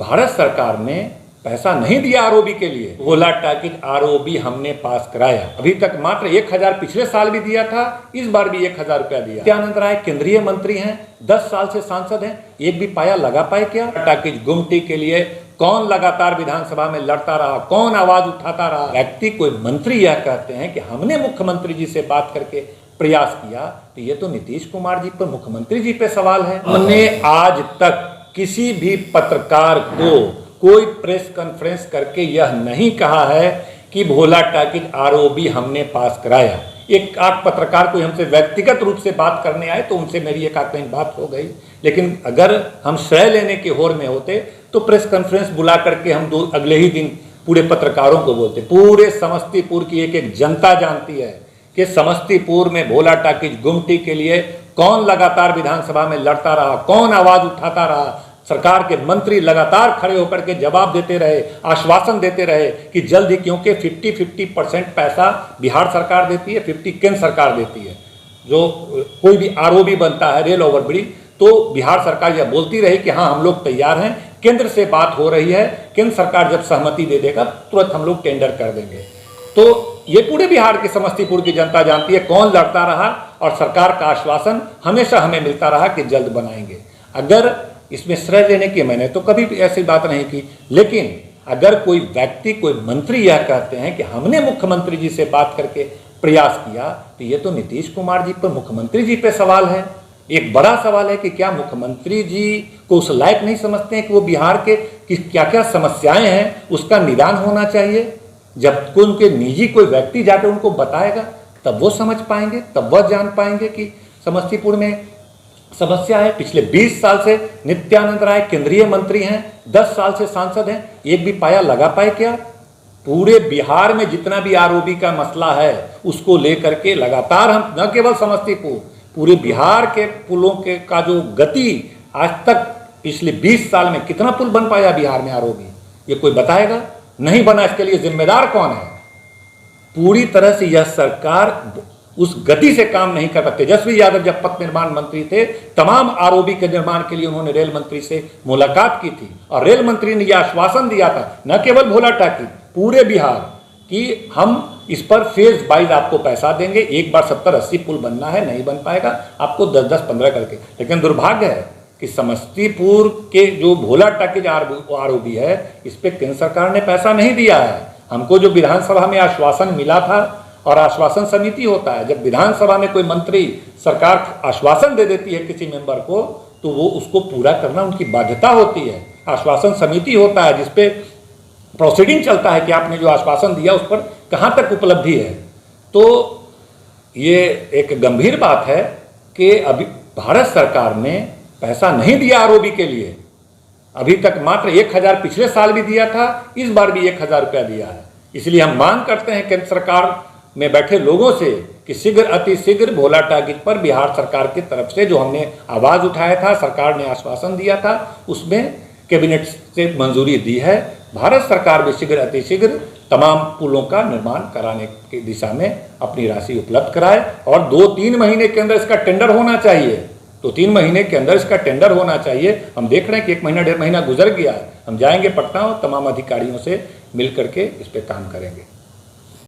भारत सरकार ने पैसा नहीं दिया आरओबी के लिए। भोला टाकिज आरओबी हमने पास कराया। अभी तक मात्र 1000 पिछले साल भी दिया था, इस बार भी 1000 रुपया दिया। नित्यानंद राय केंद्रीय मंत्री हैं, 10 साल से सांसद हैं, एक भी पाया लगा पाए क्या? टाकिज गुमटी के लिए कौन लगातार विधानसभा में लड़ता रहा, कौन आवाज उठाता रहा? व्यक्ति कोई मंत्री यह कहते हैं कि हमने मुख्यमंत्री जी से बात करके प्रयास किया, तो ये तो नीतीश कुमार जी पर, मुख्यमंत्री जी पे सवाल है। हमने आज तक किसी भी पत्रकार को कोई प्रेस कॉन्फ्रेंस करके यह नहीं कहा है कि भोला टाकिज आरओबी हमने पास कराया। एक आध पत्रकार कोई हमसे व्यक्तिगत रूप से बात करने आए तो उनसे मेरी एक आध बात हो गई, लेकिन अगर हम श्रेय लेने के होड़ में होते तो प्रेस कॉन्फ्रेंस बुला करके हम अगले ही दिन पूरे पत्रकारों को बोलते। पूरे समस्तीपुर की एक एक जनता जानती है कि समस्तीपुर में भोला टाकिज गुमटी के लिए कौन लगातार विधानसभा में लड़ता रहा, कौन आवाज उठाता रहा। सरकार के मंत्री लगातार खड़े होकर के जवाब देते रहे, आश्वासन देते रहे कि जल्द ही, क्योंकि 50% पैसा बिहार सरकार देती है, 50 केंद्र सरकार देती है। जो कोई भी आरओबी बनता है, रेल ओवरब्रिज, तो बिहार सरकार यह बोलती रही कि हाँ हम लोग तैयार हैं, केंद्र से बात हो रही है, केंद्र सरकार जब सहमति दे देगा तुरंत हम लोग टेंडर कर देंगे। तो ये पूरे बिहार की, समस्तीपुर की जनता जानती है कौन लड़ता रहा, और सरकार का आश्वासन हमेशा हमें मिलता रहा कि जल्द बनाएंगे। अगर इसमें श्रेय लेने की मैंने तो कभी भी ऐसी बात नहीं की, लेकिन अगर कोई व्यक्ति, कोई मंत्री यह कहते हैं कि हमने मुख्यमंत्री जी से बात करके प्रयास किया, तो ये तो नीतीश कुमार जी पर, मुख्यमंत्री जी पे सवाल है। एक बड़ा सवाल है कि क्या मुख्यमंत्री जी को उस लायक नहीं समझते हैं कि वो बिहार के क्या क्या समस्याएं हैं उसका निदान होना चाहिए? जब कोई उनके निजी कोई व्यक्ति जाकर उनको बताएगा तब वो समझ पाएंगे, तब वह जान पाएंगे कि समस्तीपुर में समस्या है। पिछले 20 साल से नित्यानंद राय केंद्रीय मंत्री हैं, 10 साल से सांसद हैं, एक भी पाया लगा पाए क्या? पूरे बिहार में जितना भी आरओबी का मसला है उसको लेकर के लगातार हम, न केवल समस्तीपुर, पूरे बिहार के पुलों के का जो गति आज तक पिछले 20 साल में कितना पुल बन पाया बिहार में आरओबी, ये कोई बताएगा? नहीं बना, इसके लिए जिम्मेदार कौन है? पूरी तरह से यह सरकार उस गति से काम नहीं कर पाते। तेजस्वी यादव जब पथ निर्माण मंत्री थे, तमाम आरओबी के निर्माण के लिए उन्होंने रेल मंत्री से मुलाकात की थी, और रेल मंत्री ने यह आश्वासन दिया था, न केवल भोला टाकिज, पूरे बिहार, कि हम इस पर फेज वाइज आपको पैसा देंगे, एक बार 70-80 पुल बनना है, नहीं बन पाएगा आपको 10-15 करके। लेकिन दुर्भाग्य है कि समस्तीपुर के जो भोला टाकिज आरओबी है, इस पर केंद्र सरकार ने पैसा नहीं दिया है। हमको जो विधानसभा में आश्वासन मिला था, और आश्वासन समिति होता है, जब विधानसभा में कोई मंत्री, सरकार आश्वासन दे देती है किसी मेंबर को, तो वो उसको पूरा करना उनकी बाध्यता होती है। आश्वासन समिति होता है जिसपे प्रोसीडिंग चलता है कि आपने जो आश्वासन दिया उस पर कहाँ तक उपलब्धि है। तो ये एक गंभीर बात है कि अभी भारत सरकार ने पैसा नहीं दिया आरओबी के लिए। अभी तक मात्र 1000 पिछले साल भी दिया था, इस बार भी 1000 रुपया दिया है। इसलिए हम मांग करते हैं केंद्र सरकार में बैठे लोगों से कि शीघ्र, अति शीघ्र भोला टाकिज पर बिहार सरकार की तरफ से जो हमने आवाज उठाया था, सरकार ने आश्वासन दिया था, उसमें कैबिनेट से मंजूरी दी है। भारत सरकार भी शीघ्र, अति शीघ्र तमाम पुलों का निर्माण कराने की दिशा में अपनी राशि उपलब्ध कराए, और 2-3 महीने के अंदर इसका टेंडर होना चाहिए। 2-3 महीने के अंदर इसका टेंडर होना चाहिए। हम देख रहे हैं कि 1 महीना 1.5 महीना गुजर गया है। हम जाएंगे पटना और तमाम अधिकारियों से मिल करके इस पर काम करेंगे।